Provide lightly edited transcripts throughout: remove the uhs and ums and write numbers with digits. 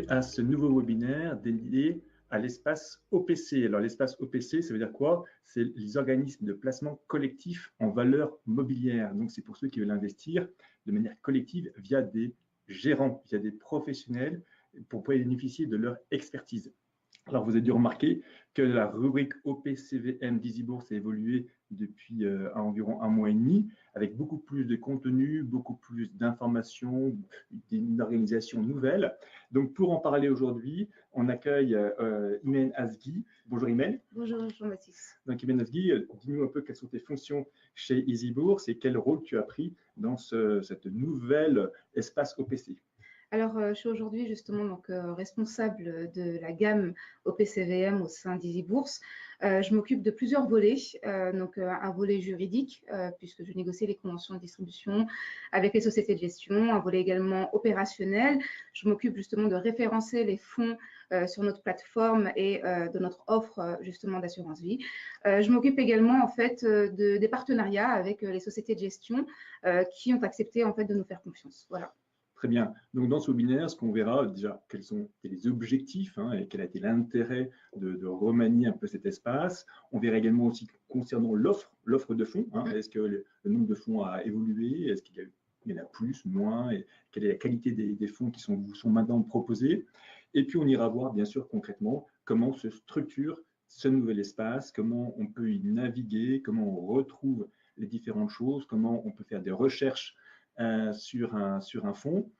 à ce nouveau webinaire dédié à l'espace OPC. Alors l'espace OPC, ça veut dire quoi? C'est les organismes de placement collectif en valeur mobilière. Donc c'est pour ceux qui veulent investir de manière collective via des gérants, via des professionnels pour pouvoir bénéficier de leur expertise. Alors, vous avez dû remarquer que la rubrique OPCVM d'EasyBourse a évolué depuis environ un mois et demi, avec beaucoup plus de contenu, beaucoup plus d'informations, une organisation nouvelle. Donc, pour en parler aujourd'hui, on accueille Imen Azghi. Bonjour Imen. Bonjour Jean-Baptiste. Donc Imen Azghi, dis-nous un peu quelles sont tes fonctions chez EasyBourse et quel rôle tu as pris dans cette nouvelle espace OPC. Alors, je suis aujourd'hui justement responsable de la gamme OPCVM au sein d'EasyBourse. Je m'occupe de plusieurs volets, un volet juridique, puisque je négocie les conventions de distribution avec les sociétés de gestion, un volet également opérationnel. Je m'occupe justement de référencer les fonds sur notre plateforme et de notre offre justement d'assurance vie. Je m'occupe également en fait des partenariats avec les sociétés de gestion qui ont accepté en fait de nous faire confiance. Voilà. Très bien. Donc, dans ce webinaire, ce qu'on verra déjà, quels sont les objectifs et quel a été l'intérêt de remanier un peu cet espace. On verra également aussi concernant l'offre de fonds. Est-ce que le nombre de fonds a évolué? Est-ce qu'il y en a plus, moins? Et quelle est la qualité des fonds qui vous sont maintenant proposés? Et puis, on ira voir, bien sûr, concrètement, comment se structure ce nouvel espace, comment on peut y naviguer, comment on retrouve les différentes choses, comment on peut faire des recherches sur un fonds,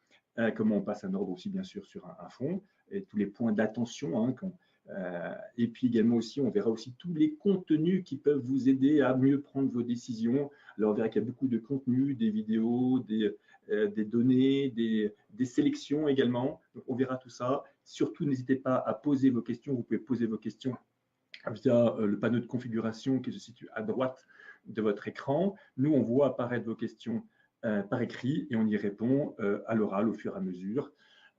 comment on passe un ordre aussi bien sûr sur un fonds, et tous les points d'attention. Et puis également aussi, on verra aussi tous les contenus qui peuvent vous aider à mieux prendre vos décisions. Alors on verra qu'il y a beaucoup de contenus, des vidéos, des données, des sélections également. Donc on verra tout ça. Surtout, n'hésitez pas à poser vos questions. Vous pouvez poser vos questions via le panneau de configuration qui se situe à droite de votre écran. Nous, on voit apparaître vos questions par écrit et on y répond à l'oral au fur et à mesure.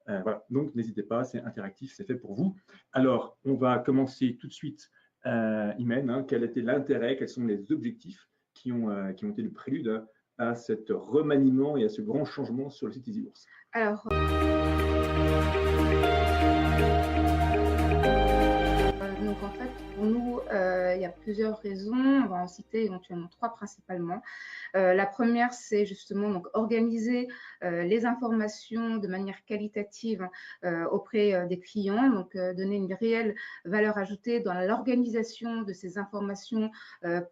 Voilà. Donc, n'hésitez pas, c'est interactif, c'est fait pour vous. Alors, on va commencer tout de suite. Imen, quel était l'intérêt, quels sont les objectifs qui ont été le prélude à cet remaniement et à ce grand changement sur le site EasyBourse? Alors, donc en fait, pour nous, il y a plusieurs raisons. On va en citer éventuellement 3 principalement. La première, c'est justement organiser les informations de manière qualitative auprès des clients, donc donner une réelle valeur ajoutée dans l'organisation de ces informations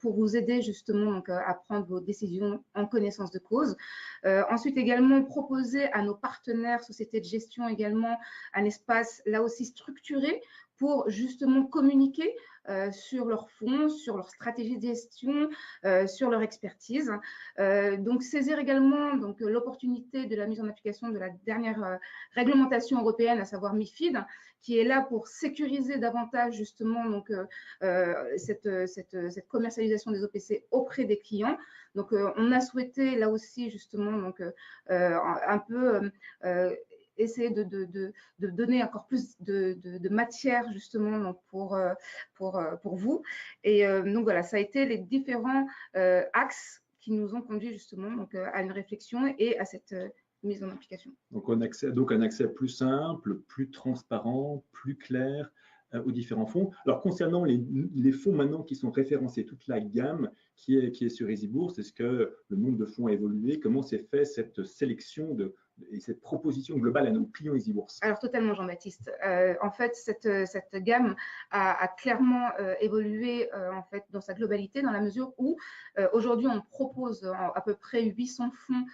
pour vous aider justement à prendre vos décisions en connaissance de cause. Ensuite également proposer à nos partenaires, sociétés de gestion également, un espace là aussi structuré pour justement communiquer sur leurs fonds, sur leur stratégie de gestion, sur leur expertise. Donc, saisir également l'opportunité de la mise en application de la dernière réglementation européenne, à savoir MiFID, qui est là pour sécuriser davantage justement cette commercialisation des OPC auprès des clients. Donc, on a souhaité là aussi justement un peu essayer de donner encore plus de matière justement pour vous. Et donc voilà, ça a été les différents axes qui nous ont conduit justement à une réflexion et à cette mise en application. Donc un accès plus simple, plus transparent, plus clair aux différents fonds. Alors concernant les fonds maintenant qui sont référencés, toute la gamme qui est sur EasyBourse, est-ce que le nombre de fonds a évolué? Comment s'est fait cette sélection et cette proposition globale à nos clients EasyBourse? Alors totalement Jean-Baptiste. En fait, cette gamme a clairement évolué en fait dans sa globalité, dans la mesure où aujourd'hui on propose à peu près 800 fonds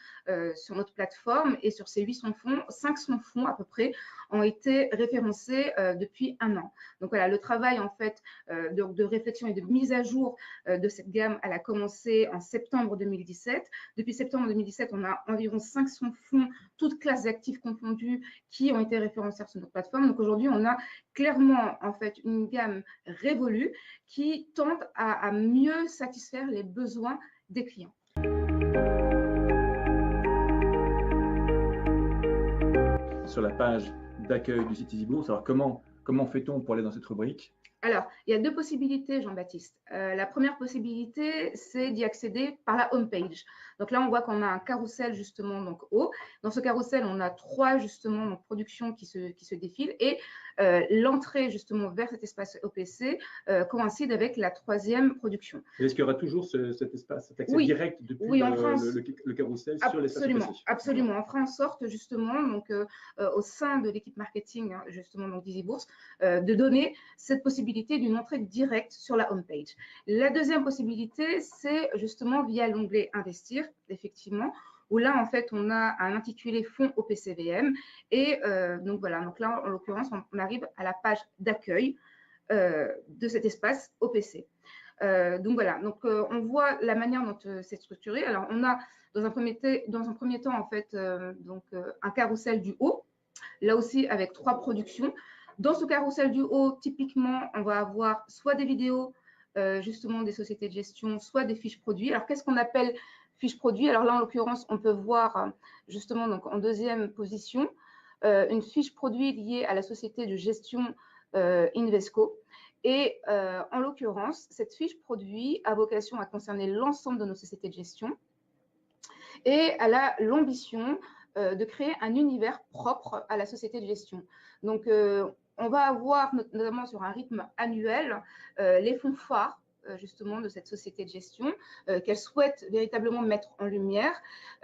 sur notre plateforme, et sur ces 800 fonds, 500 fonds à peu près ont été référencés depuis 1 an. Donc voilà, le travail en fait de réflexion et de mise à jour de cette gamme, elle a commencé en septembre 2017. Depuis septembre 2017, on a environ 500 fonds, toutes classes d'actifs confondues, qui ont été référencés sur notre plateforme. Donc aujourd'hui, on a clairement en fait une gamme révolue qui tente à mieux satisfaire les besoins des clients. Sur la page d'accueil du site EasyBourse, alors comment fait-on pour aller dans cette rubrique? Alors, il y a deux possibilités, Jean-Baptiste. La première possibilité, c'est d'y accéder par la home page. Donc là, on voit qu'on a un carrousel justement donc haut. Dans ce carrousel, on a trois justement donc, productions qui se défilent et l'entrée justement vers cet espace OPC coïncide avec la troisième production. Est-ce qu'il y aura toujours cet espace, cet accès Oui. direct depuis Oui, le carrousel sur l'espace OPC? Absolument. On fera en sorte justement donc, au sein de l'équipe marketing justement donc d'EasyBourse de donner cette possibilité d'une entrée directe sur la home page. La deuxième possibilité, c'est justement via l'onglet Investir, effectivement, où là, en fait, on a un intitulé Fonds OPCVM. Et donc voilà, donc là, en l'occurrence, on arrive à la page d'accueil de cet espace OPC. Donc voilà, donc on voit la manière dont c'est structuré. Alors, on a dans un premier temps, en fait, un carrousel du haut, là aussi avec trois productions. Dans ce carrousel du haut, typiquement, on va avoir soit des vidéos, justement des sociétés de gestion, soit des fiches produits. Alors, qu'est-ce qu'on appelle fiches produits? Alors là, en l'occurrence, on peut voir justement donc, en deuxième position une fiche produit liée à la société de gestion Invesco. Et en l'occurrence, cette fiche produit a vocation à concerner l'ensemble de nos sociétés de gestion et elle a l'ambition de créer un univers propre à la société de gestion. Donc, on va avoir notamment sur un rythme annuel les fonds phares justement de cette société de gestion qu'elle souhaite véritablement mettre en lumière,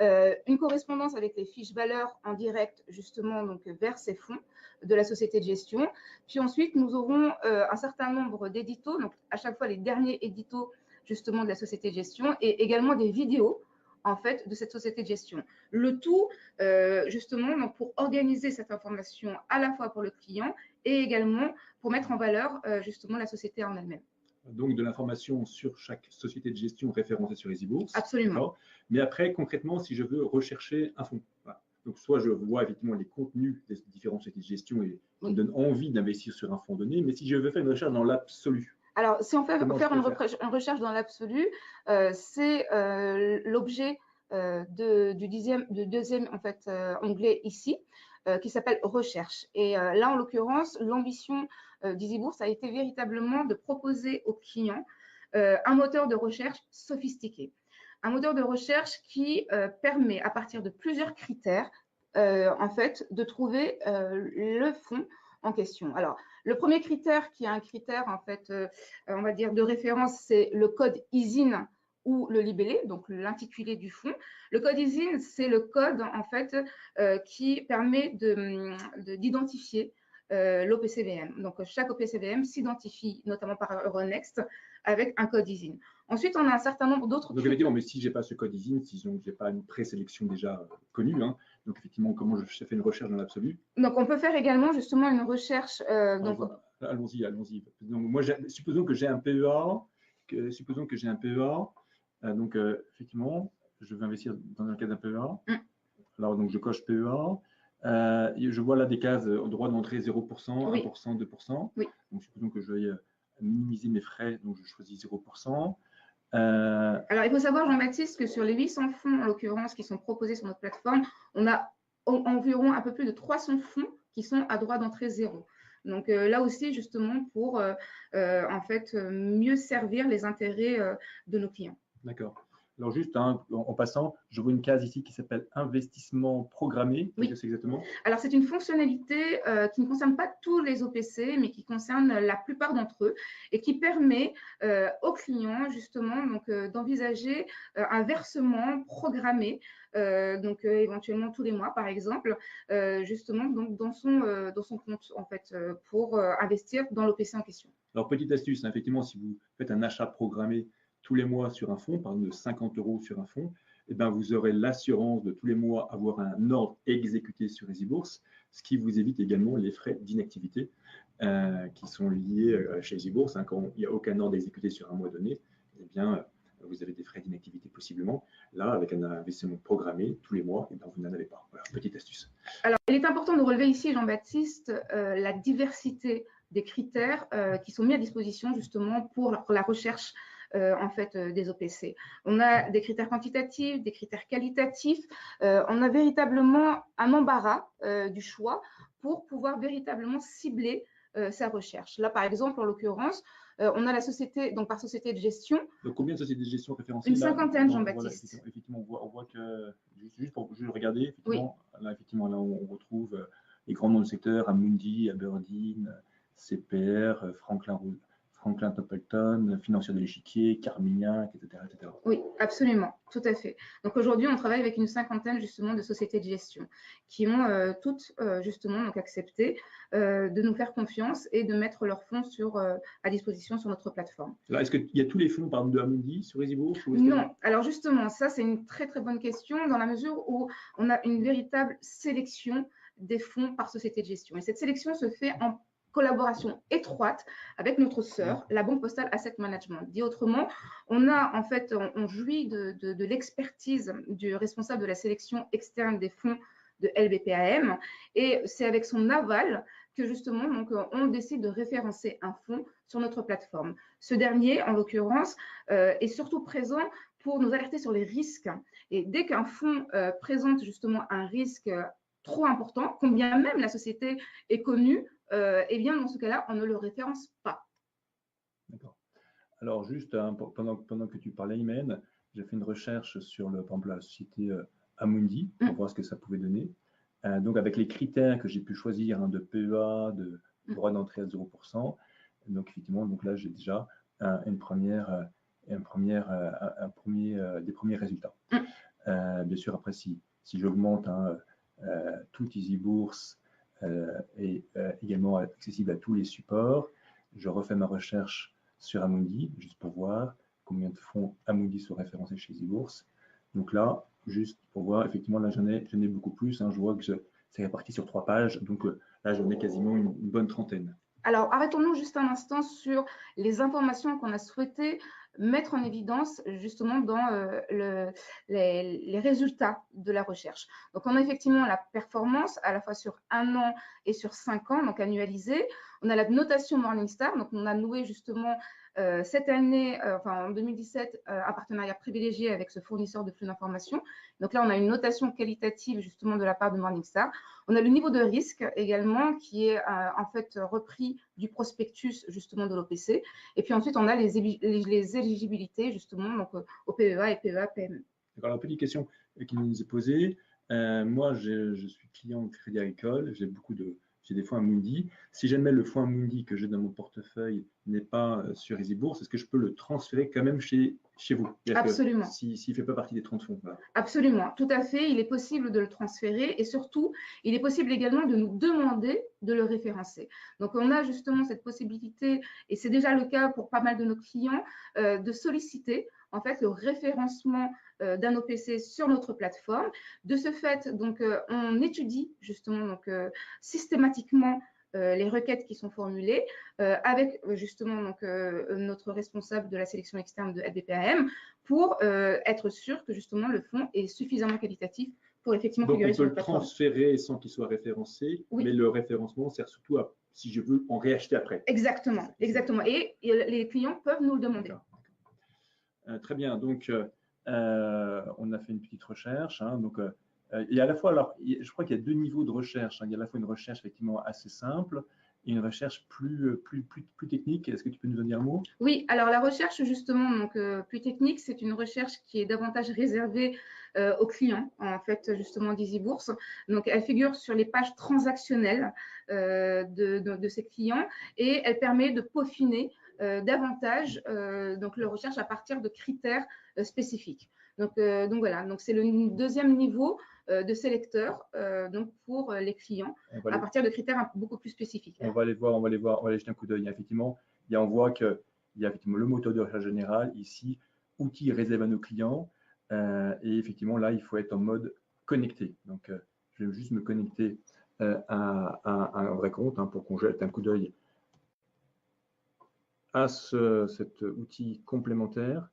une correspondance avec les fiches valeurs en direct justement donc vers ces fonds de la société de gestion. Puis ensuite, nous aurons un certain nombre d'éditos, donc à chaque fois les derniers éditos justement de la société de gestion et également des vidéos en fait de cette société de gestion. Le tout justement donc, pour organiser cette information à la fois pour le client et également pour mettre en valeur justement la société en elle-même. Donc de l'information sur chaque société de gestion référencée sur EasyBourse. Absolument. Mais après, concrètement, si je veux rechercher un fonds, voilà. Donc soit je vois effectivement les contenus des différentes sociétés de gestion et qui me donnent envie d'investir sur un fonds donné, mais si je veux faire une recherche dans l'absolu. Alors, si on fait une recherche dans l'absolu, c'est l'objet du deuxième en fait, onglet ici, qui s'appelle Recherche. Et là, en l'occurrence, l'ambition d'EasyBourse a été véritablement de proposer aux clients un moteur de recherche sophistiqué. Un moteur de recherche qui permet, à partir de plusieurs critères, en fait, de trouver le fonds en question. Alors, le premier critère qui est un critère, en fait, on va dire de référence, c'est le code ISIN ou le libellé, donc l'intitulé du fonds. Le code ISIN, c'est le code, en fait, qui permet d'identifier l'OPCVM. Donc, chaque OPCVM s'identifie, notamment par Euronext, avec un code ISIN. Ensuite, on a un certain nombre d'autres. Donc, effectivement, mais si je n'ai pas ce code ISIN, si je n'ai pas une présélection déjà connue, hein, donc effectivement, comment je fais une recherche dans l'absolu? Donc, on peut faire également justement une recherche. Allons-y. Donc, moi, supposons que j'ai un PEA, donc effectivement, je veux investir dans le cadre d'un PEA. Alors, donc, je coche PEA. Je vois là des cases au droit d'entrée 0%, oui. 1%, 2%. Oui. Donc, supposons que je veuille minimiser mes frais, donc je choisis 0%. Alors, il faut savoir, Jean-Baptiste, que sur les 800 fonds, en l'occurrence, qui sont proposés sur notre plateforme, on a environ un peu plus de 300 fonds qui sont à droit d'entrée 0. Donc, là aussi, justement, pour en fait, mieux servir les intérêts de nos clients. D'accord. Alors juste en passant, je vois une case ici qui s'appelle investissement programmé. Oui. Qu'est-ce que c'est exactement? Alors c'est une fonctionnalité qui ne concerne pas tous les OPC, mais qui concerne la plupart d'entre eux et qui permet aux clients justement d'envisager un versement programmé, éventuellement tous les mois par exemple, justement donc dans son compte en fait pour investir dans l'OPC en question. Alors petite astuce, hein, effectivement, si vous faites un achat programmé tous les mois sur un fonds, par exemple de 50 € sur un fonds, eh bien, vous aurez l'assurance de tous les mois avoir un ordre exécuté sur EasyBourse, ce qui vous évite également les frais d'inactivité qui sont liés chez EasyBourse. Hein, quand il n'y a aucun ordre exécuté sur un mois donné, eh bien, vous avez des frais d'inactivité possiblement. Là, avec un investissement programmé tous les mois, eh bien, vous n'en avez pas. Voilà, petite astuce. Alors, il est important de relever ici, Jean-Baptiste, la diversité des critères qui sont mis à disposition justement pour la recherche en fait des OPC. On a des critères quantitatifs, des critères qualitatifs. On a véritablement un embarras du choix pour pouvoir véritablement cibler sa recherche. Là, par exemple, en l'occurrence, on a la société, donc par société de gestion. Donc, combien de sociétés de gestion référencées? Une cinquantaine, Jean-Baptiste. Voilà, effectivement, on voit que, juste pour regarder, effectivement, Oui. là, on retrouve les grands noms du secteur, Amundi, Aberdeen, CPR, Franklin Templeton, Financière de l'Échiquier, Carmignac, etc., etc. Oui, absolument, tout à fait. Donc aujourd'hui, on travaille avec une cinquantaine justement de sociétés de gestion qui ont toutes justement donc accepté de nous faire confiance et de mettre leurs fonds à disposition sur notre plateforme. Alors, est-ce qu'il y a tous les fonds, par exemple, de Amundi sur EasyBourse? Non, alors justement, ça c'est une très très bonne question dans la mesure où on a une véritable sélection des fonds par société de gestion. Et cette sélection se fait en collaboration étroite avec notre sœur, la Banque Postale Asset Management. Dit autrement, on jouit de l'expertise du responsable de la sélection externe des fonds de LBPAM et c'est avec son aval que justement donc, on décide de référencer un fonds sur notre plateforme. Ce dernier, en l'occurrence, est surtout présent pour nous alerter sur les risques. Et dès qu'un fonds présente justement un risque trop important, combien même la société est connue, eh bien, dans ce cas-là, on ne le référence pas. D'accord. Alors, juste pendant que tu parlais, Imen, j'ai fait une recherche sur par exemple, la société Amundi pour voir ce que ça pouvait donner. Donc, avec les critères que j'ai pu choisir de PEA, de droit d'entrée à 0%, donc effectivement, donc là, j'ai déjà des premiers résultats. Bien sûr, après, si j'augmente tout EasyBourse est également accessible à tous les supports, je refais ma recherche sur Amundi, juste pour voir combien de fonds Amundi sont référencés chez EasyBourse. Donc là, juste pour voir, effectivement, là, j'en ai beaucoup plus. Je vois que c'est réparti sur 3 pages. Donc là, j'en ai quasiment une bonne trentaine. Alors, arrêtons-nous juste un instant sur les informations qu'on a souhaité mettre en évidence justement dans les résultats de la recherche. Donc, on a effectivement la performance à la fois sur 1 an et sur 5 ans, donc annualisée. On a la notation Morningstar, donc on a noué justement cette année, en 2017, un partenariat privilégié avec ce fournisseur de flux d'informations. Donc là, on a une notation qualitative justement de la part de Morningstar. On a le niveau de risque également qui est en fait repris du prospectus justement de l'OPC. Et puis ensuite, on a les éligibilités justement donc, au PEA et PEA-PME. Alors, la petite question qui nous est posée. Moi, je suis client de Crédit Agricole. J'ai des fonds Amundi. Si jamais le fonds Amundi que j'ai dans mon portefeuille n'est pas sur EasyBourse, est-ce que je peux le transférer quand même chez vous? Absolument. S'il ne fait pas partie des 30 fonds. Voilà. Absolument, tout à fait. Il est possible de le transférer et surtout, il est possible également de nous demander de le référencer. Donc, on a justement cette possibilité, et c'est déjà le cas pour pas mal de nos clients, de solliciter en fait le référencement d'un OPC sur notre plateforme. De ce fait, donc, on étudie justement donc, systématiquement les requêtes qui sont formulées avec justement donc, notre responsable de la sélection externe de LBPAM pour être sûr que justement le fonds est suffisamment qualitatif pour effectivement figurer sur la plateforme. Donc on peut le transférer sans qu'il soit référencé, oui. Mais le référencement sert surtout à si je veux en réacheter après. Exactement, exactement. Et les clients peuvent nous le demander. Très bien, donc on a fait une petite recherche. Donc, il y a à la fois, alors, je crois qu'il y a 2 niveaux de recherche. Il y a à la fois une recherche effectivement assez simple et une recherche plus technique. Est-ce que tu peux nous en dire un mot? Oui, alors la recherche justement donc, plus technique, c'est une recherche qui est davantage réservée aux clients, en fait, justement d'EasyBourse. Donc, elle figure sur les pages transactionnelles de ces clients et elle permet de peaufiner davantage donc, leur recherche à partir de critères spécifiques. Donc voilà, donc c'est le 2e niveau de sélecteur donc pour les clients à partir de critères beaucoup plus spécifiques. On va aller voir, on va aller jeter un coup d'œil. Effectivement, on voit qu'il y a effectivement le moteur de recherche général ici, outils réservés à nos clients. Et effectivement, là, il faut être en mode connecté. Donc, je vais juste me connecter à un vrai compte pour qu'on jette un coup d'œil à cet outil complémentaire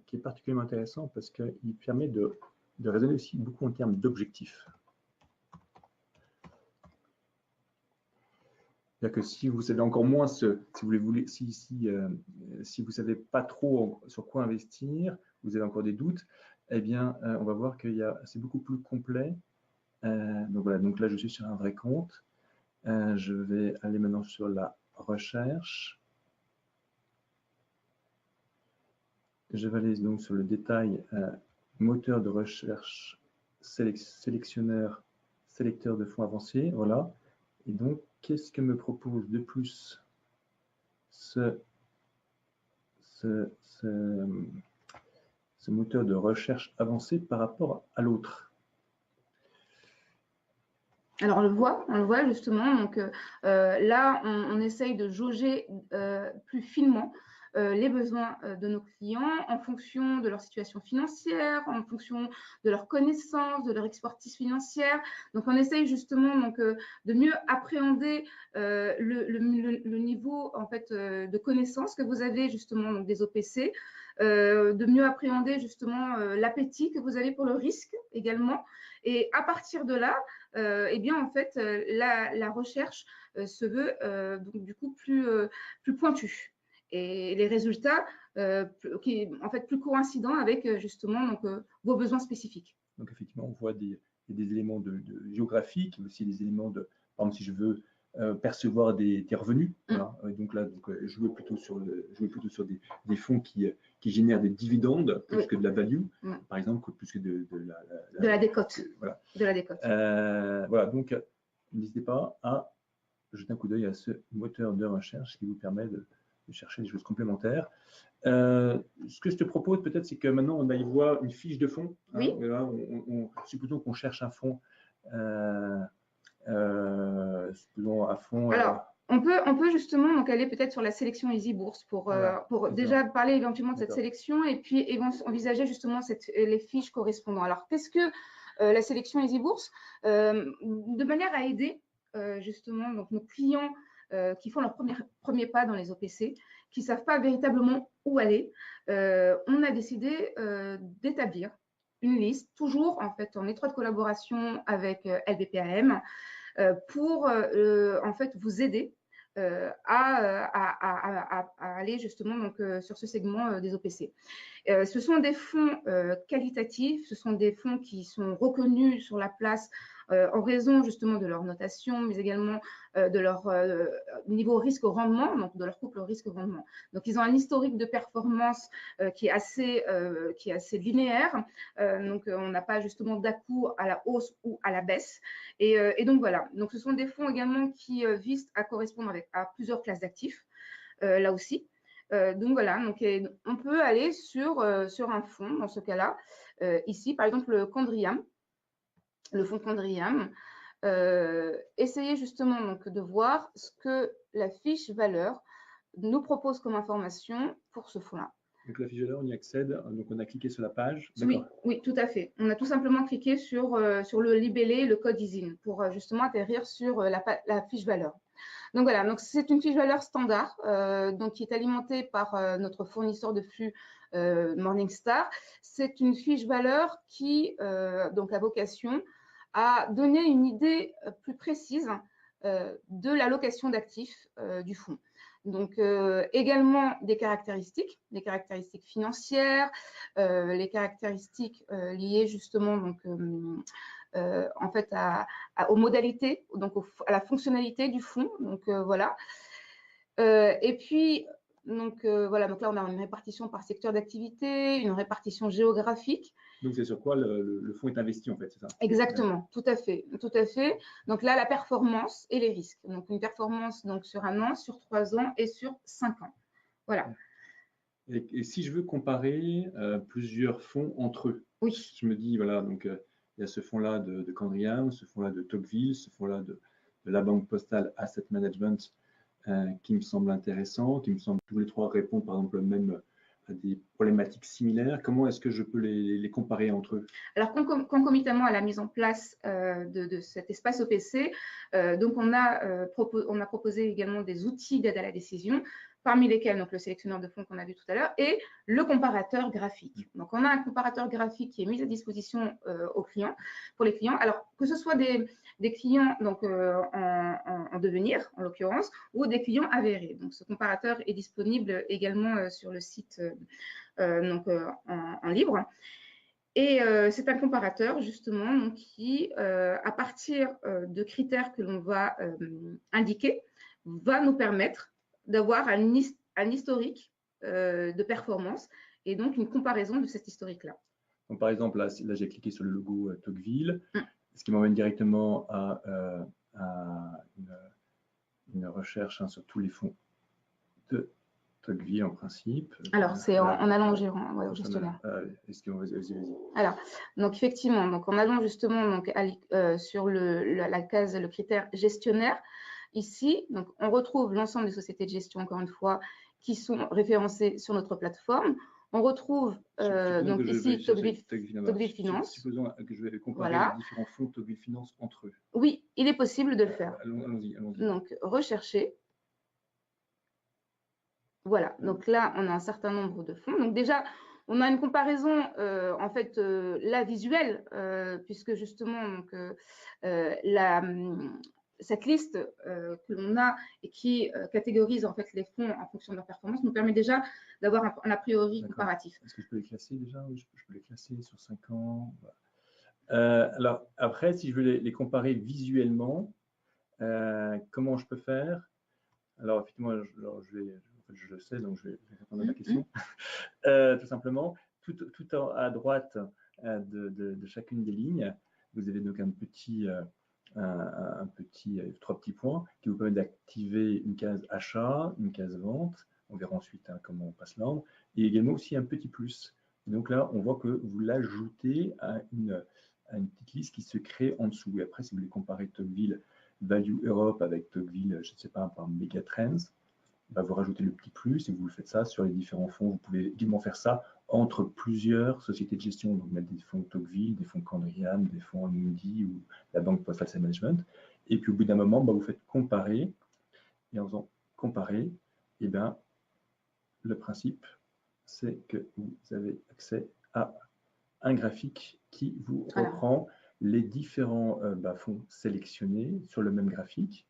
qui est particulièrement intéressant parce qu'il permet de raisonner aussi beaucoup en termes d'objectifs. C'est-à-dire que si vous savez encore moins, si vous savez pas trop sur quoi investir, vous avez encore des doutes, eh bien, on va voir que c'est beaucoup plus complet. Donc voilà, donc là, je suis sur un vrai compte. Je vais aller maintenant sur la recherche. Je vais aller donc sur le détail moteur de recherche, sélectionneur, sélecteur de fonds avancés. Voilà. Et donc, qu'est-ce que me propose de plus ce moteur de recherche avancé par rapport à l'autre? Alors, on le voit justement. Donc là, on essaye de jauger plus finement les besoins de nos clients en fonction de leur situation financière, en fonction de leurs connaissances, de leur expertise financière. Donc, on essaye justement de mieux appréhender le niveau en fait, de connaissances que vous avez justement donc, des OPC, de mieux appréhender justement l'appétit que vous avez pour le risque également. Et à partir de là, eh bien, en fait, la recherche se veut donc, du coup plus pointue. Et les résultats en fait, plus coïncidents avec justement donc, vos besoins spécifiques. Donc, effectivement, on voit des éléments de géographique, mais aussi des éléments de, par exemple, si je veux percevoir des revenus. Voilà. Donc là, jouer plutôt sur des fonds qui génèrent des dividendes plus que de la value, par exemple, plus que de la décote. Voilà. De la décote. Voilà, donc n'hésitez pas à jeter un coup d'œil à ce moteur de recherche qui vous permet de chercher des choses complémentaires. Ce que je te propose peut-être, c'est que maintenant on aille voir une fiche de fonds. Oui. Hein, là, supposons qu'on cherche un fonds. Supposons un fonds. Alors, on peut justement donc aller peut-être sur la sélection Easy Bourse pour déjà parler éventuellement de cette sélection et puis envisager justement les fiches correspondantes. Alors, qu'est-ce que la sélection Easy Bourse de manière à aider justement donc, nos clients qui font leur premier pas dans les OPC, qui ne savent pas véritablement où aller, on a décidé d'établir une liste, toujours en fait en étroite collaboration avec LBPAM, pour en fait vous aider à aller justement donc, sur ce segment des OPC. Ce sont des fonds qualitatifs, ce sont des fonds qui sont reconnus sur la place en raison justement de leur notation, mais également de leur niveau risque-rendement, donc de leur couple risque-rendement. Donc, ils ont un historique de performance qui est assez linéaire. Donc, on n'a pas justement d'à-coup à la hausse ou à la baisse. Et donc, voilà. Donc, ce sont des fonds également qui visent à correspondre à plusieurs classes d'actifs, là aussi. Donc voilà, donc, on peut aller sur un fonds dans ce cas-là. Ici, par exemple, le Condriam, le fonds Condriam. Essayez justement donc, de voir ce que la fiche valeur nous propose comme information pour ce fonds-là. Donc la fiche valeur, on y accède, donc on a cliqué sur la page. Oui, tout à fait. On a tout simplement cliqué sur le libellé, le code ISIN, pour justement atterrir sur la fiche valeur. Donc voilà, donc c'est une fiche valeur standard, donc qui est alimentée par notre fournisseur de flux Morningstar. C'est une fiche valeur qui donc a vocation à donner une idée plus précise de l'allocation d'actifs du fonds. Donc également des caractéristiques financières, les caractéristiques liées justement donc en fait aux modalités, donc à la fonctionnalité du fonds. Donc voilà. Et puis donc voilà, donc là on a une répartition par secteur d'activité, une répartition géographique. Donc c'est sur quoi le fonds est investi en fait, c'est ça? Exactement, tout à fait. Donc là, la performance et les risques. Donc une performance donc sur 1 an, sur 3 ans et sur 5 ans. Voilà. Et si je veux comparer plusieurs fonds entre eux, oui. Je me dis voilà, donc il y a ce fonds-là de Condriam, ce fonds-là de Tocqueville, ce fonds-là de la Banque Postale Asset Management qui me semble intéressant, qui me semble tous les trois répondre par exemple même à des problématiques similaires. Comment est-ce que je peux les comparer entre eux? Alors, concomitamment à la mise en place de cet espace OPC, donc on a proposé également des outils d'aide à la décision, parmi lesquels donc, le sélectionneur de fonds qu'on a vu tout à l'heure et le comparateur graphique. Donc, on a un comparateur graphique qui est mis à disposition pour les clients. Alors, que ce soit des clients donc, en devenir, en l'occurrence, ou des clients avérés. Donc, ce comparateur est disponible également sur le site en libre. Et c'est un comparateur justement donc, qui, à partir de critères que l'on va indiquer, va nous permettre d'avoir un historique de performance et donc une comparaison de cet historique-là. Donc, par exemple, là j'ai cliqué sur le logo Tocqueville, ce qui m'emmène directement à une recherche sur tous les fonds de Tocqueville en principe. Alors, c'est en allant au gestionnaire. Vas-y. Alors, donc effectivement, donc en allant justement donc, sur la case, le critère gestionnaire, ici, donc, on retrouve l'ensemble des sociétés de gestion, encore une fois, qui sont référencées sur notre plateforme. On retrouve donc ici Tocqueville Finance. Supposons que je vais comparer les différents fonds Tocqueville Finance entre eux. Oui, il est possible de le faire. Allons-y. Donc, rechercher. Voilà, donc là, on a un certain nombre de fonds. Donc déjà, on a une comparaison, en fait, là, visuelle, puisque justement, donc, cette liste que l'on a et qui catégorise en fait les fonds en fonction de leur performance nous permet déjà d'avoir un a priori comparatif. Est-ce que je peux les classer déjà? Oui, je peux les classer sur 5 ans. Alors, après, si je veux les comparer visuellement, comment je peux faire? Alors, effectivement, je le sais, donc je vais répondre à la question. Tout simplement, tout à droite de chacune des lignes, vous avez donc trois petits points qui vous permettent d'activer une case achat, une case vente. On verra ensuite comment on passe l'ordre. Et également aussi un petit plus. Donc là, on voit que vous l'ajoutez à une petite liste qui se crée en dessous. Et après, si vous voulez comparer Tocqueville Value Europe avec Tocqueville, je ne sais pas, par Megatrends, vous rajoutez le petit plus et vous faites ça sur les différents fonds. Vous pouvez également faire ça entre plusieurs sociétés de gestion, donc mettre des fonds Tocqueville, des fonds Candrian, des fonds Amundi ou la Banque Post Asset Management. Et puis au bout d'un moment, vous faites comparer. Et en faisant comparer, eh bien, le principe, c'est que vous avez accès à un graphique qui vous reprend les différents fonds sélectionnés sur le même graphique.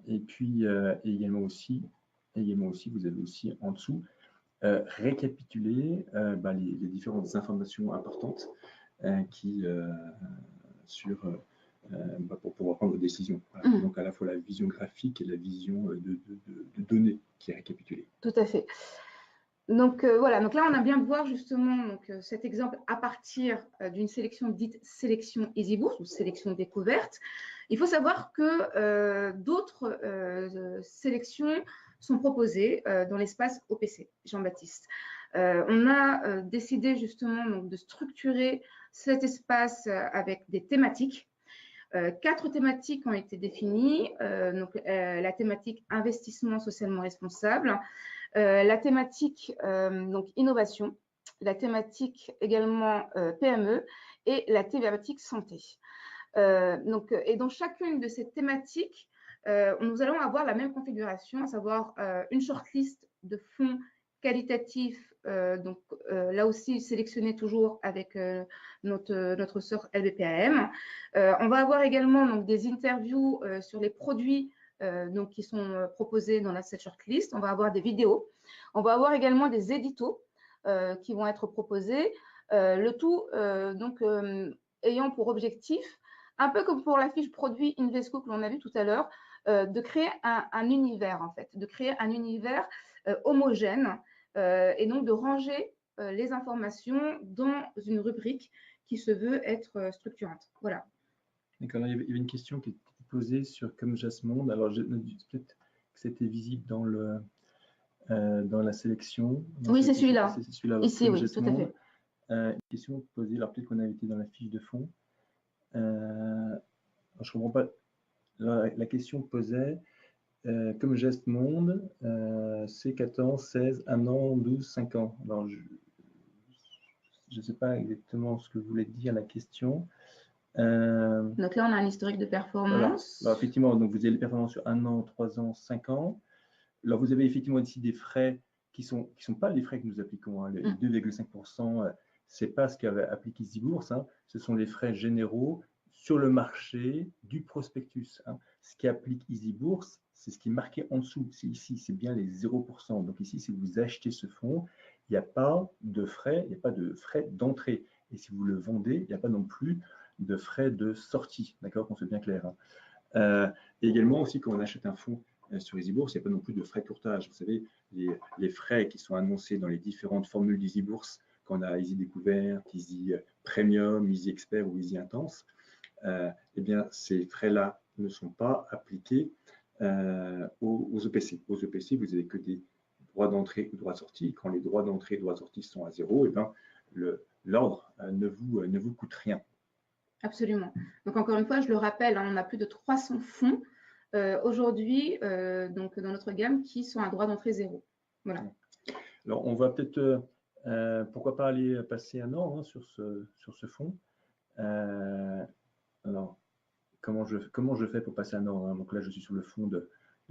Et puis également aussi, vous avez aussi en dessous récapituler les différentes informations importantes pour pouvoir prendre vos décisions. Voilà. Donc à la fois la vision graphique et la vision de données qui est récapitulée. Tout à fait. Donc voilà, donc là on a bien voir justement donc, cet exemple à partir d'une sélection dite sélection Easy Bourse ou sélection découverte. Il faut savoir que d'autres sélections sont proposées dans l'espace OPC, Jean-Baptiste. On a décidé justement donc, de structurer cet espace avec des thématiques. 4 thématiques ont été définies. Donc, la thématique investissement socialement responsable, la thématique donc innovation, la thématique également PME et la thématique santé. Et dans chacune de ces thématiques, nous allons avoir la même configuration, à savoir une shortlist de fonds qualitatifs, là aussi sélectionnés toujours avec notre sœur LBPAM. On va avoir également donc, des interviews sur les produits donc, qui sont proposés dans cette shortlist. On va avoir des vidéos. On va avoir également des éditos qui vont être proposés. Le tout ayant pour objectif, un peu comme pour la fiche produit Invesco que l'on a vu tout à l'heure, de créer un univers en fait, de créer un univers homogène et donc de ranger les informations dans une rubrique qui se veut être structurante. Voilà. D'accord, il y avait une question qui était posée sur Comme Jasmonde. Alors, peut-être que c'était visible dans la sélection. Oui, c'est celui-là. C'est celui-là. Ici, oui, tout à fait. Une question posée, alors peut-être qu'on a été dans la fiche de fond. Je ne comprends pas. La question posait Comme Geste Monde, c'est 14, 16, 1 an, 12, 5 ans. Alors, je ne sais pas exactement ce que voulait dire la question. Donc là, on a un historique de performance. Voilà. Alors, effectivement, donc vous avez les performances sur 1 an, 3 ans, 5 ans. Alors, vous avez effectivement ici des frais qui sont pas les frais que nous appliquons. Hein. Les 2,5%, c'est pas ce qu'avait appliqué Easy Bourse. Hein. Ce sont les frais généraux sur le marché du prospectus. Hein. Ce qui applique Easy Bourse, c'est ce qui est marqué en dessous. C'est ici, c'est bien les 0%. Donc ici, si vous achetez ce fonds, il n'y a pas de frais, d'entrée. Et si vous le vendez, il n'y a pas non plus de frais de sortie, d'accord, qu'on soit bien clair. Et également aussi, quand on achète un fonds sur EasyBourse, il n'y a pas non plus de frais de courtage. Vous savez, les frais qui sont annoncés dans les différentes formules d'EasyBourse, quand on a Easy Découverte, Easy Premium, Easy Expert ou Easy Intense, eh bien, ces frais-là ne sont pas appliqués aux EPC. Aux EPC, vous n'avez que des droits d'entrée ou droits de sortie. Quand les droits d'entrée et droits de sortie sont à zéro, eh bien, l'ordre ne vous coûte rien. Absolument. Donc, encore une fois, je le rappelle, hein, on a plus de 300 fonds aujourd'hui donc dans notre gamme qui sont à droit d'entrée zéro. Voilà. Alors, on va peut-être, pourquoi pas aller passer un ordre sur ce fonds. Alors, comment je fais pour passer un ordre, hein? Donc là, je suis sur le fonds de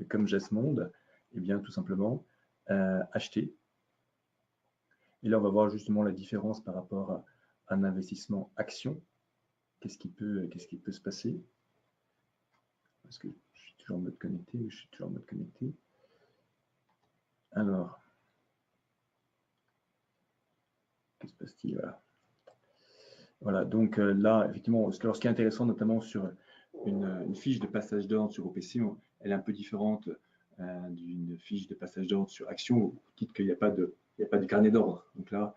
Comgesmonde. Eh bien, tout simplement, acheter. Et là, on va voir justement la différence par rapport à un investissement action. Qu'est-ce qui peut se passer? Parce que je suis toujours en mode connecté. Alors, que se passe-t-il? Voilà, donc là, effectivement, ce qui est intéressant, notamment sur une fiche de passage d'ordre sur OPC, elle est un peu différente d'une fiche de passage d'ordre sur action, au titre qu'il n'y a pas de carnet d'ordre. Donc là,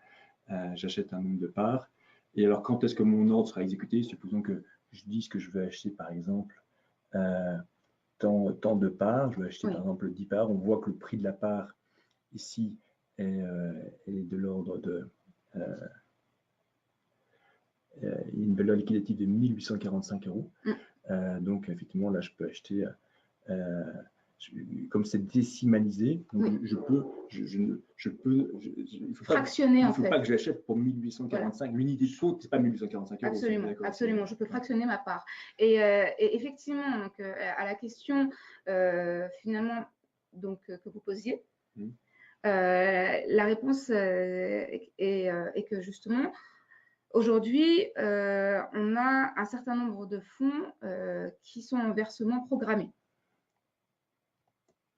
j'achète un nombre de parts. Et alors, quand est-ce que mon ordre sera exécuté? Supposons que je dise que je veux acheter, par exemple, tant de parts. Je vais acheter, par exemple, 10 parts. On voit que le prix de la part, ici, est de l'ordre de... une valeur liquidative de 1845 €. Donc, effectivement, là, je peux acheter... comme c'est décimalisé, donc je peux fractionner il ne faut pas que je l'achète pour 1845. Voilà. L'unité de compte, c'est pas 1845 €. Absolument, je peux fractionner ma part. Et effectivement, donc, à la question finalement donc, que vous posiez, la réponse est que justement, aujourd'hui, on a un certain nombre de fonds qui sont en versement programmé.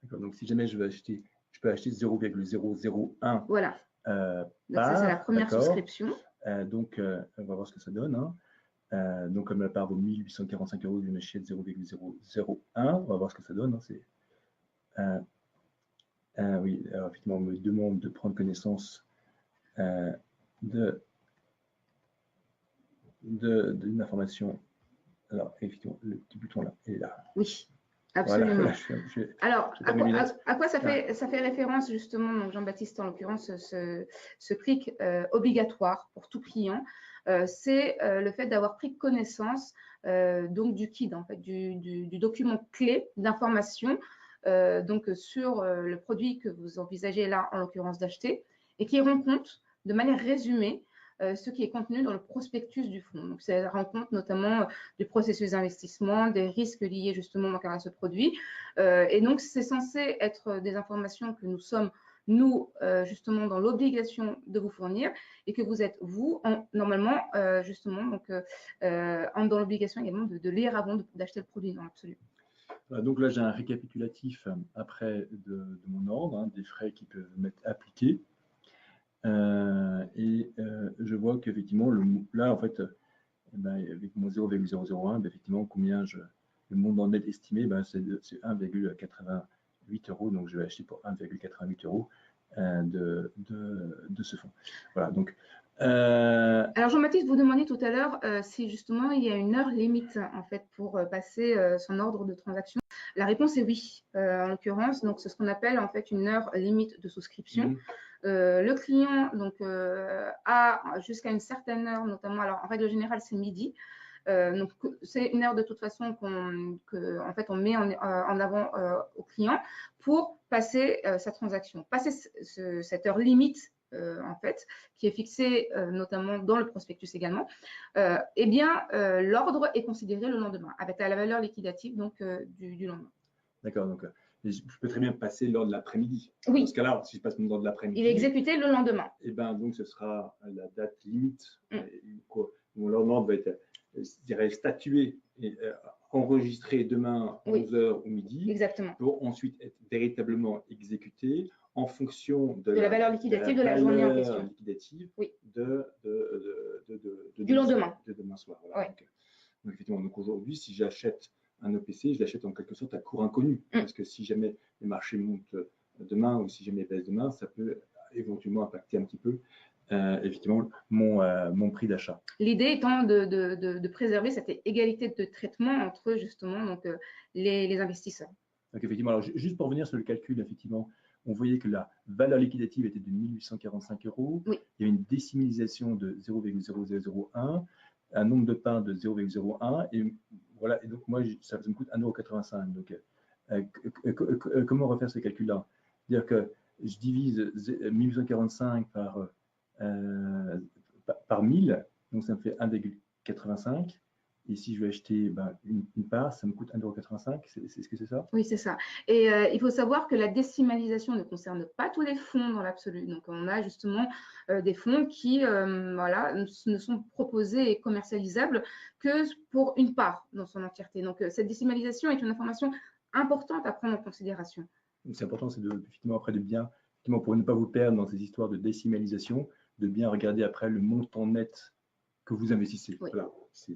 Donc, si jamais je veux acheter, je peux acheter 0,001. Voilà. Donc, ça, c'est la première souscription. Donc, on va voir ce que ça donne. Hein. Donc, comme la part vaut 1845 €, je m'achète 0,001. On va voir ce que ça donne. Hein. Oui, alors, effectivement, on me demande de prendre connaissance d'une information. Alors, effectivement, le petit bouton là, il est là. Oui. Absolument. Voilà, alors, à quoi ça fait référence justement, donc Jean-Baptiste, en l'occurrence, ce clic obligatoire pour tout client, c'est le fait d'avoir pris connaissance donc du KID, en fait, du document clé d'information donc sur le produit que vous envisagez là, en l'occurrence, d'acheter, et qui rend compte de manière résumée ce qui est contenu dans le prospectus du fonds. Donc, ça rend compte notamment du processus d'investissement, des risques liés justement à ce produit. Et donc, c'est censé être des informations que nous sommes, nous, justement, dans l'obligation de vous fournir et que vous êtes, vous, normalement, justement, donc, dans l'obligation également de lire avant d'acheter le produit dans l'absolu. Donc là, j'ai un récapitulatif après de mon ordre, hein, des frais qui peuvent m'être appliqués. Je vois qu'effectivement, là, en fait, avec mon 0,001, effectivement, le montant net estimé, c'est 1,88 €. Donc, je vais acheter pour 1,88 € de ce fonds. Voilà. Donc, alors, Jean-Baptiste, vous demandiez tout à l'heure si justement il y a une heure limite en fait pour passer son ordre de transaction. La réponse est oui, en l'occurrence. Donc, c'est ce qu'on appelle en fait une heure limite de souscription. Le client donc a jusqu'à une certaine heure, notamment. Alors, en règle générale, c'est midi. Donc, c'est une heure de toute façon en fait, on met en avant au client pour passer sa transaction. Passer cette heure limite, en fait, qui est fixée notamment dans le prospectus également, eh bien, l'ordre est considéré le lendemain, avec la valeur liquidative donc, du lendemain. D'accord, donc je peux très bien passer l'ordre de l'après-midi. Oui. Dans ce cas-là, si je passe mon ordre de l'après-midi, il est exécuté le lendemain. Et ben, donc, ce sera la date limite. Mon ordre va être, je dirais, statué et enregistré demain 11 h ou midi. Exactement. Pour ensuite être véritablement exécuté en fonction de la valeur liquidative de la journée en question. Liquidative oui. Du lendemain. De demain soir. Voilà. Ouais. Donc, effectivement, donc aujourd'hui, si j'achète un EPC, je l'achète en quelque sorte à cours inconnu. Parce que si jamais les marchés montent demain ou si jamais ils baissent demain, ça peut éventuellement impacter un petit peu effectivement mon prix d'achat. L'idée étant de préserver cette égalité de traitement entre justement donc, les investisseurs. Donc effectivement, alors, juste pour revenir sur le calcul, effectivement, on voyait que la valeur liquidative était de 1845 €. Oui. Il y avait une décimalisation de 0,0001, un nombre de pains de 0,01 et voilà. Et donc moi, ça me coûte 1,85 €. Donc comment refaire ce calcul-là? C'est-à-dire que je divise 1845 par 1000, donc ça me fait 1,85. Et si je veux acheter une part, ça me coûte 1,85 €. C'est ce que c'est ça? Oui, c'est ça. Et il faut savoir que la décimalisation ne concerne pas tous les fonds dans l'absolu. Donc, on a justement des fonds qui voilà, ne sont proposés et commercialisables que pour une part dans son entièreté. Donc, cette décimalisation est une information importante à prendre en considération. C'est important, c'est effectivement après de bien, effectivement, pour ne pas vous perdre dans ces histoires de décimalisation, de bien regarder après le montant net que vous investissez. Oui. Voilà, c'est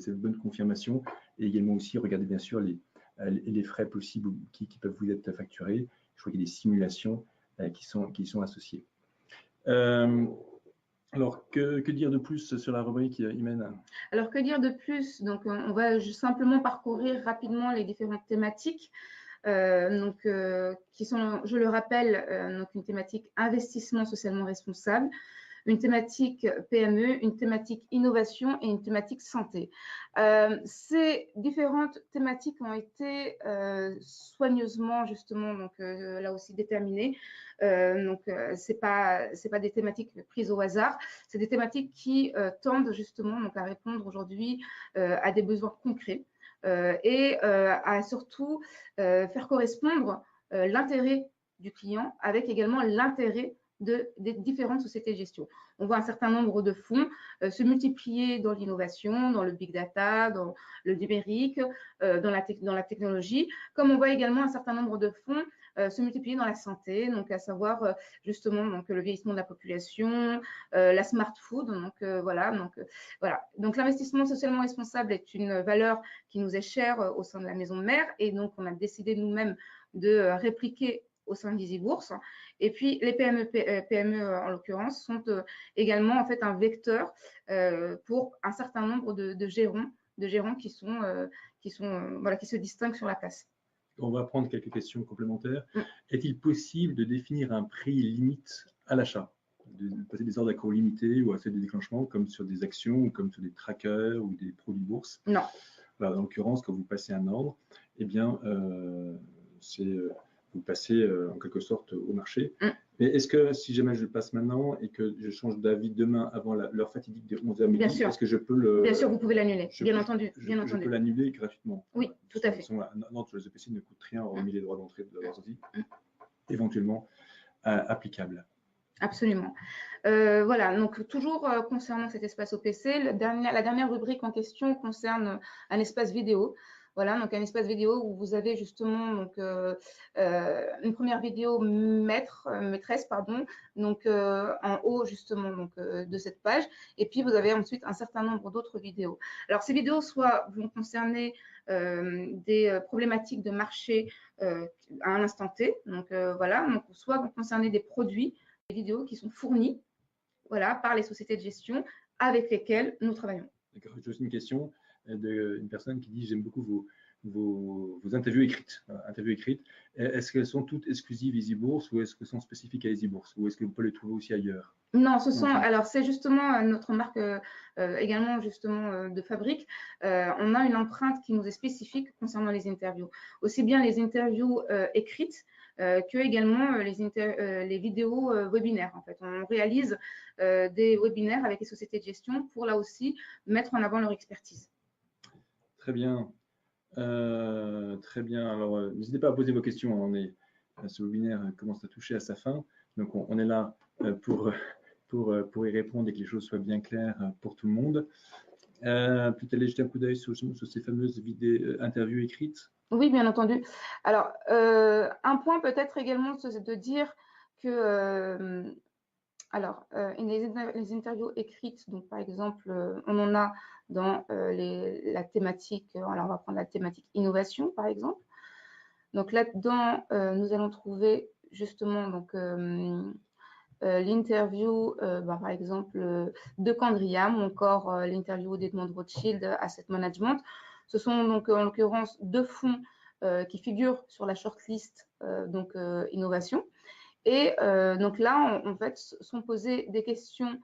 une bonne confirmation. Et également aussi, regardez bien sûr les frais possibles qui peuvent vous être facturés. Je crois qu'il y a des simulations qui sont associées. Alors, que dire de plus sur la rubrique, Imen? Alors, que dire de plus? Donc, on va simplement parcourir rapidement les différentes thématiques. Qui sont, je le rappelle, donc une thématique investissement socialement responsable, une thématique PME, une thématique innovation et une thématique santé. Ces différentes thématiques ont été soigneusement justement donc là aussi déterminées. C'est pas des thématiques prises au hasard, c'est des thématiques qui tendent justement donc à répondre aujourd'hui à des besoins concrets. Et à surtout faire correspondre l'intérêt du client avec également l'intérêt des différentes sociétés de gestion. On voit un certain nombre de fonds se multiplier dans l'innovation, dans le big data, dans le numérique, dans la technologie, comme on voit également un certain nombre de fonds se multiplier dans la santé, donc à savoir justement donc le vieillissement de la population, la smart food, donc voilà. Donc l'investissement socialement responsable est une valeur qui nous est chère au sein de la maison mère et donc on a décidé nous-mêmes de répliquer au sein d'EasyBourse. Et puis les PME en l'occurrence sont également en fait un vecteur pour un certain nombre de gérants qui se distinguent sur la place. On va prendre quelques questions complémentaires. Est-il possible de définir un prix limite à l'achat, de passer des ordres d'accro limités ou à faire des déclenchements comme sur des actions ou comme sur des trackers ou des produits bourse? Non. Voilà, en l'occurrence, quand vous passez un ordre, eh bien, vous passez en quelque sorte au marché. Mais est-ce que si jamais je le passe maintenant et que je change d'avis demain avant l'heure fatidique de 11h midi, est-ce que je peux le... Bien sûr, vous pouvez l'annuler, bien entendu. Je peux l'annuler gratuitement? Oui, tout à fait. Non, les EPC ne coûtent rien, hormis les droits d'entrée de la sortie, éventuellement applicables. Absolument. Voilà, donc toujours concernant cet espace OPC, la dernière rubrique en question concerne un espace vidéo. Voilà, donc un espace vidéo où vous avez justement donc, une première vidéo maîtresse, donc en haut justement donc, de cette page. Et puis vous avez ensuite un certain nombre d'autres vidéos. Alors ces vidéos soit vont concerner des problématiques de marché à un instant T, donc voilà, donc soit vont concerner des produits, des vidéos qui sont fournies voilà, par les sociétés de gestion avec lesquelles nous travaillons. D'accord, j'ai aussi une question d'une personne qui dit: j'aime beaucoup vos interviews écrites. Est-ce qu'elles sont toutes exclusives EasyBourse ou est-ce qu'elles sont spécifiques à EasyBourse ou est-ce que vous pouvez les trouver aussi ailleurs? Non, alors c'est justement notre marque également justement de fabrique. On a une empreinte qui nous est spécifique concernant les interviews. Aussi bien les interviews écrites que également les vidéos webinaires. En fait, on réalise des webinaires avec les sociétés de gestion pour là aussi mettre en avant leur expertise. Très bien. Très bien. Alors, n'hésitez pas à poser vos questions. Ce webinaire commence à toucher à sa fin. Donc, on est là pour y répondre et que les choses soient bien claires pour tout le monde. Peut-être aller jeter un coup d'œil sur ces fameuses interviews écrites. Oui, bien entendu. Alors, un point peut-être également, c'est de dire que les interviews écrites, donc par exemple, on en a dans la thématique, alors on va prendre la thématique innovation par exemple. Donc là-dedans, nous allons trouver justement donc l'interview, par exemple, de Candriam, ou encore l'interview d'Edmond Rothschild Asset Management. Ce sont donc en l'occurrence 2 fonds qui figurent sur la shortlist donc innovation. Et donc là, en fait, sont posées des questions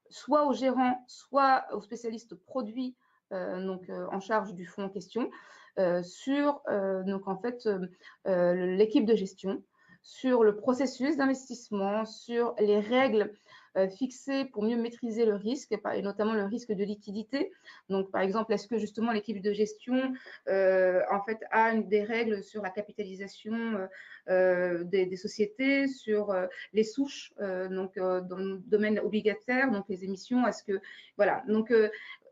soit aux gérants, soit aux spécialistes produits en charge du fonds en question, sur donc en fait l'équipe de gestion, sur le processus d'investissement, sur les règles fixées pour mieux maîtriser le risque, et notamment le risque de liquidité. Donc, par exemple, est-ce que justement l'équipe de gestion en fait a des règles sur la capitalisation des sociétés, sur les souches, dans le domaine obligataire, donc les émissions. Est-ce que voilà, donc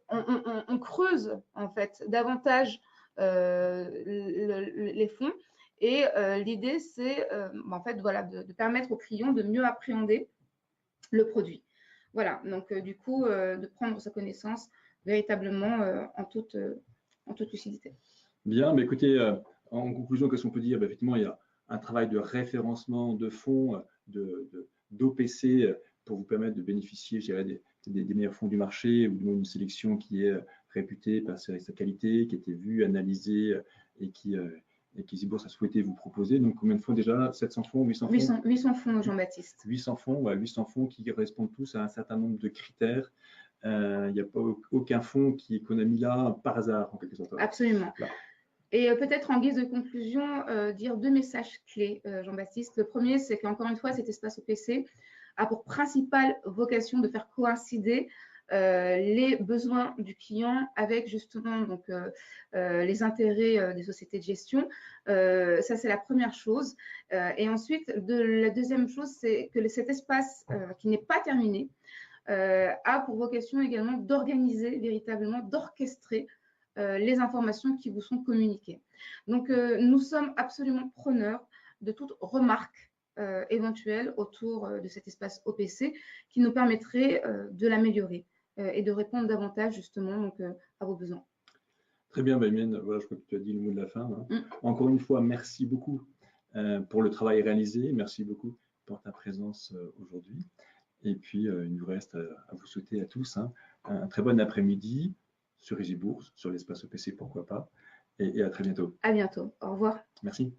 on creuse en fait davantage les fonds. Et l'idée, c'est en fait, voilà, de permettre aux clients de mieux appréhender le produit. Voilà, donc du coup, de prendre sa connaissance véritablement en toute lucidité. Bien, mais écoutez, en conclusion, qu'est-ce qu'on peut dire? Effectivement, il y a un travail de référencement de fonds, d'OPC pour vous permettre de bénéficier, je dirais, des meilleurs fonds du marché, ou d'une sélection qui est réputée par sa qualité, qui a été vue, analysée et qui Bourse a souhaité vous proposer. Donc, combien de fonds déjà? 700 fonds, 800 fonds? 800 fonds, Jean-Baptiste. 800 fonds, ouais, 800 fonds qui correspondent tous à un certain nombre de critères. Il n'y a pas aucun fonds qu'on a mis là par hasard, en quelque sorte. Absolument. Là. Et peut-être en guise de conclusion, dire 2 messages clés, Jean-Baptiste. Le premier, c'est qu'encore une fois, cet espace OPC a pour principale vocation de faire coïncider les besoins du client avec justement donc, les intérêts des sociétés de gestion. Ça, c'est la première chose. Et ensuite, la deuxième chose, c'est que cet espace qui n'est pas terminé a pour vocation également d'organiser véritablement, d'orchestrer les informations qui vous sont communiquées. Donc, nous sommes absolument preneurs de toute remarque éventuelle autour de cet espace OPC qui nous permettrait de l'améliorer et de répondre davantage justement donc, à vos besoins. Très bien, Baïmienne. Voilà, je crois que tu as dit le mot de la fin. Hein. Encore une fois, merci beaucoup pour le travail réalisé. Merci beaucoup pour ta présence aujourd'hui. Et puis, il nous reste à vous souhaiter à tous un très bon après-midi sur EasyBourse, sur l'espace OPC, pourquoi pas. Et à très bientôt. À bientôt. Au revoir. Merci.